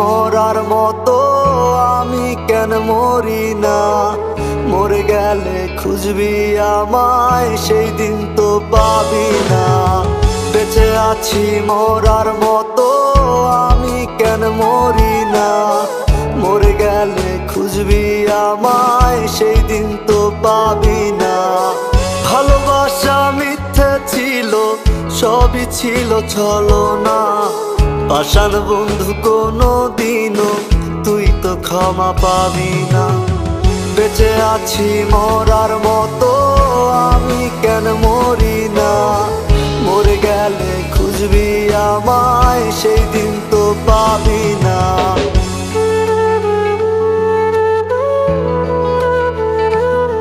মরার মতো আমি কেন মরি না? মরে গেলে খুঁজবি আমায়, সেই দিন তো পাবি না। বেঁচে আছি মরার মতো আমি কেন মরি না? মরে গেলে খুঁজবি আমায়, সেই দিন তো পাবি না। ভালোবাসা মিথ্যে ছিল, সবই ছিল ছলনা। পাষাণ বন্ধু কোনো দিনও তুই তো ক্ষমা পাবি না। বেঁচে আছি মরার মতো আমি কেন মরি না? মরে গেলে খুঁজবি আমায়, সেই দিন তো পাবি না।